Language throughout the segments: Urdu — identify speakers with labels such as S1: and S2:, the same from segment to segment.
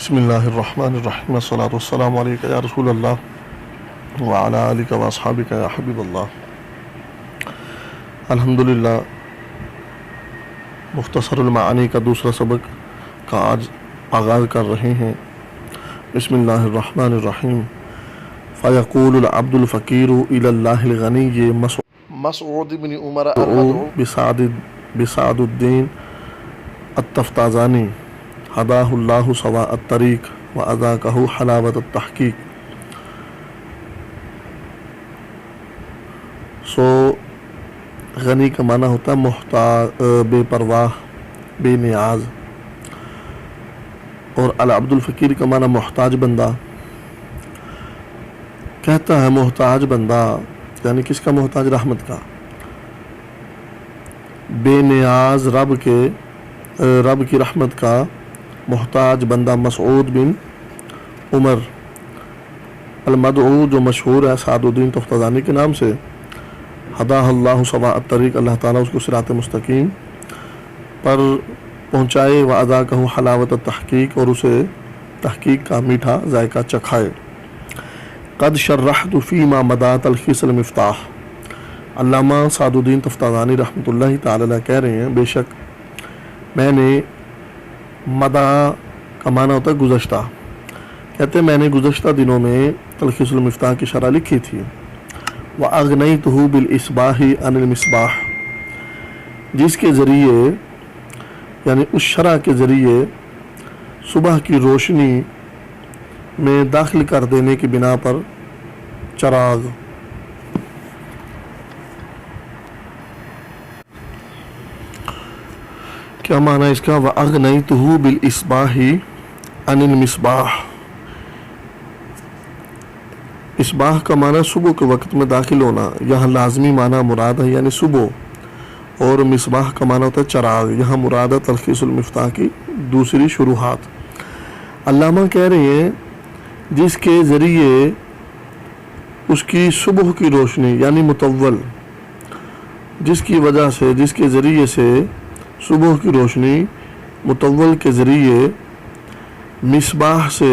S1: بسم اللہ الرحمن الرحیم والصلاة والسلام علیکہ یا رسول اللہ وعلی آلکہ واصحابکہ یا حبیب اللہ۔ الحمدللہ مختصر المعانی کا دوسرا سبق کا آج آغاز کر رہے ہیں۔ بسم اللہ الرحمن الرحیم۔ فیقول العبد الفقیر الی اللہ الغنی مسعود بن عمر بسعد الدین التفتازانی ہداہ اللہ سواء الطریق وأذاقہ حلاوت التحقیق۔ غنی کا معنی ہوتا ہے محتاج، بے پرواہ، بے نیاز، اور العبد الفقیر کا معنی محتاج بندہ۔ کہتا ہے محتاج بندہ یعنی کس کا محتاج؟ رحمت کا، بے نیاز رب کی رحمت کا محتاج بندہ مسعود بن عمر المدعو، جو مشہور ہے سعد الدین تفتازانی کے نام سے، ہداہ اللہ سواء الطریق، اللہ تعالیٰ اس کو صراط مستقیم پر پہنچائے، وأذاقہ حلاوت التحقیق، اور اسے تحقیق کا میٹھا ذائقہ چکھائے۔ قد شرحت فیما مدى تلخیص المفتاح، علامہ سعد الدین تفتازانی رحمۃ اللہ تعالی علیہ کہہ رہے ہیں بے شک میں نے، مدہ کا معنی ہوتا ہے گزشتہ، کہتے ہیں میں نے گزشتہ دنوں میں تلخیص المفتاح کی شرح لکھی تھی۔ وَأَغْنَيْتُهُ بِالْإِصْبَاحِ عَنِ الْمِصْبَاحِ، جس کے ذریعے یعنی اس شرح کے ذریعے صبح کی روشنی میں داخل کر دینے کی بنا پر چراغ۔ کیا معنی اس کا؟ وَأَغْنَيْتُهُ بِالْإِصْبَاحِ عَنِ الْمِصْبَاحِ، اصباح کا معنی صبح کے وقت میں داخل ہونا، یہاں لازمی معنی مراد ہے یعنی صبح، اور مصباح کا معنی ہوتا ہے چراغ، یہاں مراد ہے تلخیص المفتاح کی دوسری شروحات۔ علامہ کہہ رہے ہیں جس کے ذریعے اس کی صبح کی روشنی یعنی متول، جس کی وجہ سے، جس کے ذریعے سے صبح کی روشنی متول کے ذریعے مصباح سے،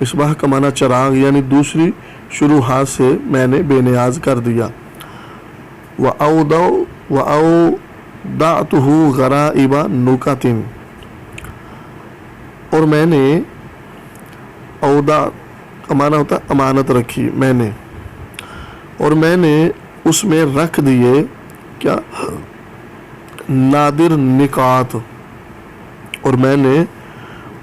S1: مصباح کا معنی چراغ یعنی دوسری شروحات سے میں نے بے نیاز کر دیا۔ وَأَوْدَعْتُهُ غَرَائِبَ نُکَتٍ، اور میں نے، اودع کا معنی ہوتا ہے امانت رکھی، میں نے، اور میں نے اس میں رکھ دیے کیا؟ نادر نکات، اور میں نے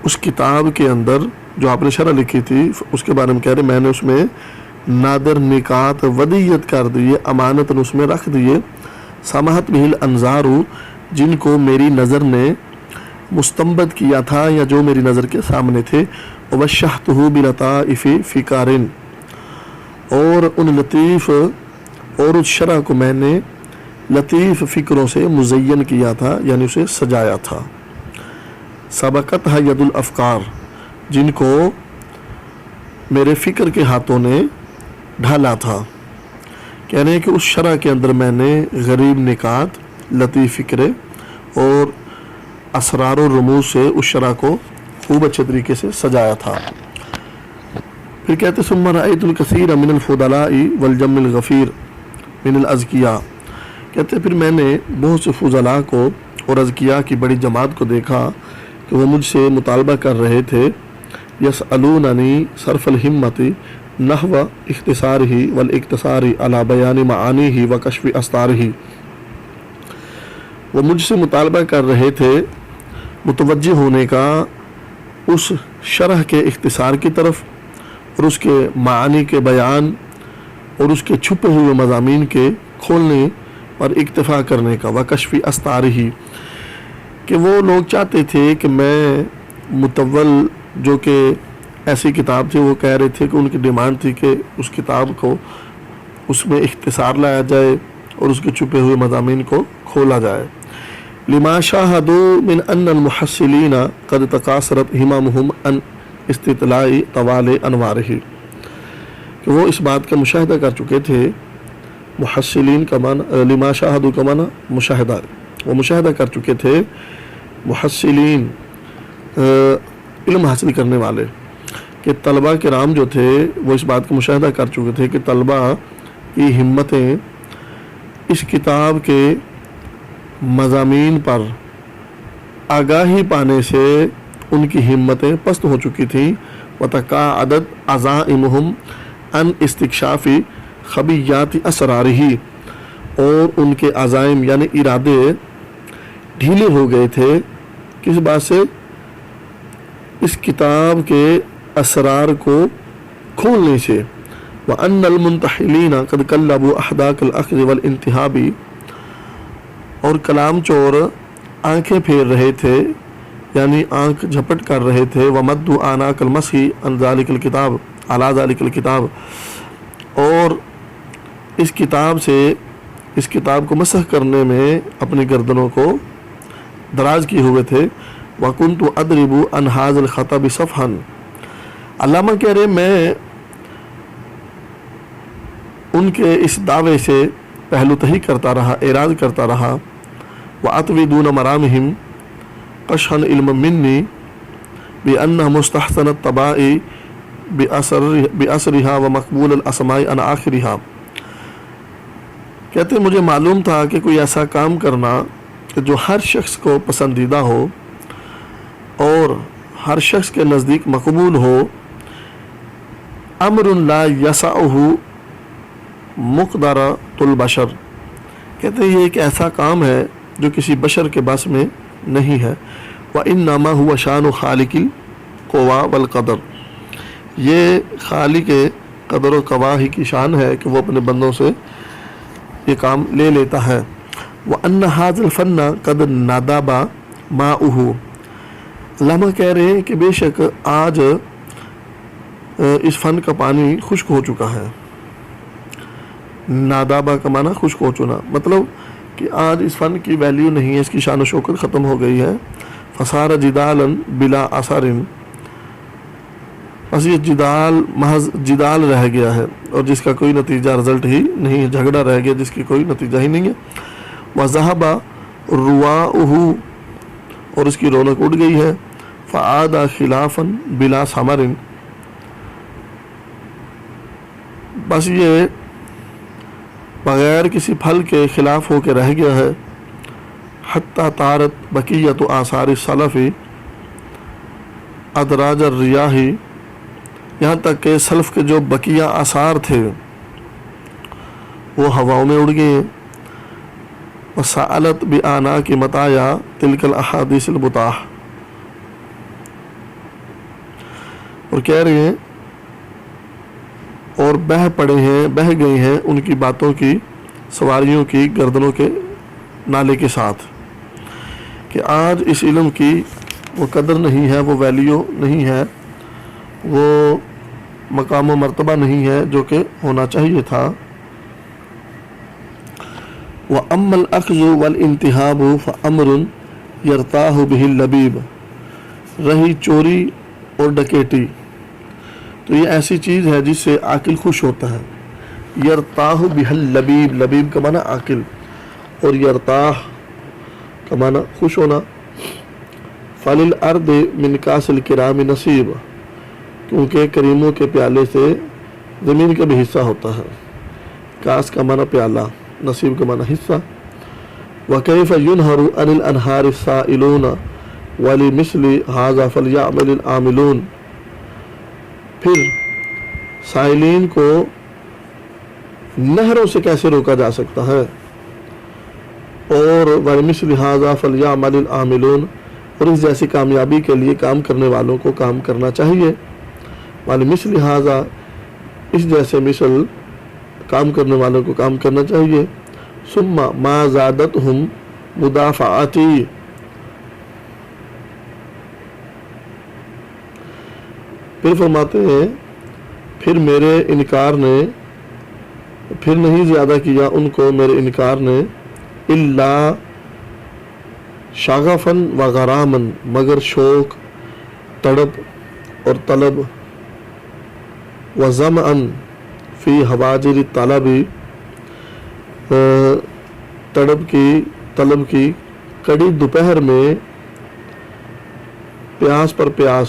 S1: اس کتاب کے اندر جو آپ نے شرح لکھی تھی اس کے بارے میں کہہ رہے میں نے اس میں نادر نکات ودیت کر دیے، امانت اس میں رکھ دیے، سمحت بہل انظار، جن کو میری نظر نے مستنبت کیا تھا یا جو میری نظر کے سامنے تھے، وبشحتہ بلطائف فکار، اور ان لطیف اور اس شرح کو میں نے لطیف فکروں سے مزین کیا تھا یعنی اسے سجایا تھا۔ سبقت ہے ید الافکار، جن کو میرے فکر کے ہاتھوں نے ڈھالا تھا، کہہ رہے ہیں کہ اس شرح کے اندر میں نے غریب نکات، لطیف فکرے اور اسرار و رموز سے اس شرح کو خوب اچھے طریقے سے سجایا تھا۔ پھر کہتے ثم رأیت الکثیر من الفضلاء والجم الغفیر من الاذکیاء، کہتے پھر میں نے بہت سے فضلاء کو اور اذکیاء کی بڑی جماعت کو دیکھا کہ وہ مجھ سے مطالبہ کر رہے تھے، یسألوننی صرف الہمت نحو اختصارہ والاقتصار علی بیان معانیہ وکشف استارہ، وہ مجھ سے مطالبہ کر رہے تھے متوجہ ہونے کا اس شرح کے اختصار کی طرف اور اس کے معانی کے بیان اور اس کے چھپے ہوئے مضامین کے کھولنے پر اکتفا کرنے کا، وکشف استارہ، کہ وہ لوگ چاہتے تھے کہ میں متول جو کہ ایسی کتاب تھی، وہ کہہ رہے تھے کہ ان کی ڈیمانڈ تھی کہ اس کتاب کو اس میں اختصار لایا جائے اور اس کے چھپے ہوئے مضامین کو کھولا جائے۔ لما شاہدوا من ان المحصلین قد تقاصرت ہممہم ان استطلاع طوال انوارہ، کہ وہ اس بات کا مشاہدہ کر چکے تھے، محصلین کا معنی، لما شاہدوا کا معنی مشاہدہ، وہ مشاہدہ کر چکے تھے محصلین علم حاصل کرنے والے کہ طلبہ کرام جو تھے وہ اس بات کا مشاہدہ کر چکے تھے کہ طلبہ کی ہمتیں اس کتاب کے مضامین پر آگاہی پانے سے ان کی ہمتیں پست ہو چکی تھیں وتقاعدت عزائمہم عن استکشاف خبیات اسرارہ، اور ان کے عزائم یعنی ارادے ڈھیلے ہو گئے تھے کس بات سے؟ اس کتاب کے اسرار کو کھولنے سے۔ وَأَنَّ الْمُنْتَحِلِينَ قَدْ قَلَّبُوا أَحْدَاقَ الْأَخْذِ وَالْإِنْتِهَابِ، اور کلام چور آنکھیں پھیر رہے تھے یعنی آنکھ جھپٹ کر رہے تھے وَمَدُّوا أَعْنَاقَ الْمَسْحِ عَنْ ذَلِكَ الْكِتَابِ عَلَى ذَلِكَ الْكِتَابِ، اور اس کتاب سے اس کتاب کو مسح کرنے میں اپنی گردنوں کو دراز کیے ہوئے تھے۔ وَكُنْتُ أَضْرِبُ عَنْ هَذَا الْخَطَبِ صَفْحًا، علامہ کہہ رہے میں ان کے اس دعوے سے پہلو تہی کرتا رہا، اعراض کرتا رہا۔ وَأَطْوِي دُونَ مَرَامِهِمْ قَشْحًا عِلْمًا مِنِّي بِأَنَّهَا مُسْتَحْسَنَ الطَّبَاعِ بِأَسْرِهَا وَمَقْبُولَ الْأَسْمَاءِ عَنْ آخِرِهَا، کہتے ہیں مجھے معلوم تھا کہ کوئی ایسا کام کرنا کہ جو ہر شخص کو پسندیدہ ہو اور ہر شخص کے نزدیک مقبول ہو، امر لا یسعہ مقدرۃ البشر، کہتے ہیں یہ ایک ایسا کام ہے جو کسی بشر کے بس میں نہیں ہے۔ وانما هو شان خالق القوا والقدر، یہ خالق قدر و قوا ہی کی شان ہے کہ وہ اپنے بندوں سے یہ کام لے لیتا ہے۔ وان هذا الفن قد ندب ماؤه، علامہ کہہ رہے ہیں کہ بے شک آج اس فن کا پانی خشک ہو چکا ہے۔ نادابہ کا معنی خشک ہو چنا، مطلب کہ آج اس فن کی ویلیو نہیں ہے، اس کی شان و شوکت ختم ہو گئی ہے۔ فصار جدالا بلا اثر، بس یہ جدال محض جدال رہ گیا ہے اور جس کا کوئی نتیجہ رزلٹ ہی نہیں ہے، جھگڑا رہ گیا جس کی کوئی نتیجہ ہی نہیں ہے۔ وذهب رواؤہ، اور اس کی رونق اڑ گئی ہے۔ فعاد خلافا بلا ثمر، بس یہ بغیر کسی پھل کے خلاف ہو کے رہ گیا ہے۔ حتی طارت بقیت آثار السلف ادراج الریاح، یہاں تک کہ سلف کے جو بقیہ آثار تھے وہ ہواؤں میں اڑ گئے ہیں۔ وسألت بآناک مطایا تلک الاحادیث البطاح، اور کہہ رہے ہیں اور بہہ گئے ہیں ان کی باتوں کی سواریوں کی گردنوں کے نالے کے ساتھ، کہ آج اس علم کی وہ قدر نہیں ہے، وہ ویلیو نہیں ہے، وہ مقام و مرتبہ نہیں ہے جو کہ ہونا چاہیے تھا۔ وَأَمَّا الْأَخْذُ وَالْإِنْتِهَابُ فَأَمْرٌ يَرْتَاحُ بِهِ اللَّبِيبُ، رہی چوری اور ڈکیٹی تو یہ ایسی چیز ہے جس سے عاقل خوش ہوتا ہے۔ یرتاح بہ اللبیب، لبیب کا معنی عاقل، اور یرتاح کا معنی خوش ہونا۔ فَلِلْأَرْضِ مِنْ كَاسِ الْكِرَامِ نَصِيبٌ، کیونکہ کریموں کے پیالے سے زمین کا بھی حصہ ہوتا ہے۔ کاس کا معنی پیالہ، نصیب کا معنی حصہ۔ وَكَيْفَ يُنْهَرُ عَنِ الْأَنْهَارِ السَّائِلُونَ وَلِمِثْلِ هَذَا فَلْيَعْمَلِ الْعَامِلُونَ، پھر سائلین کو نہروں سے کیسے روکا جا سکتا ہے، اور وَلِمِثْلِ هَذَا فَلْيَعْمَلِ الْعَامِلُونَ، اور اس جیسی کامیابی کے لیے کام کرنے والوں کو کام کرنا چاہیے۔ وَلِمِثْلِ هَذَا، اس جیسے مثل کام کرنے والوں کو کام کرنا چاہیے۔ ثُمَّ مَا زَادَتْهُمْ مُدَافَعَتِي، پھر فرماتے ہیں پھر میرے انکار نے، پھر نہیں زیادہ کیا ان کو میرے انکار نے، الا شغفاً وغراماً، مگر شوق، تڑپ اور طلب، وظمأً فی حواجر الطلب، طلب کی کڑی دوپہر میں پیاس پر پیاس،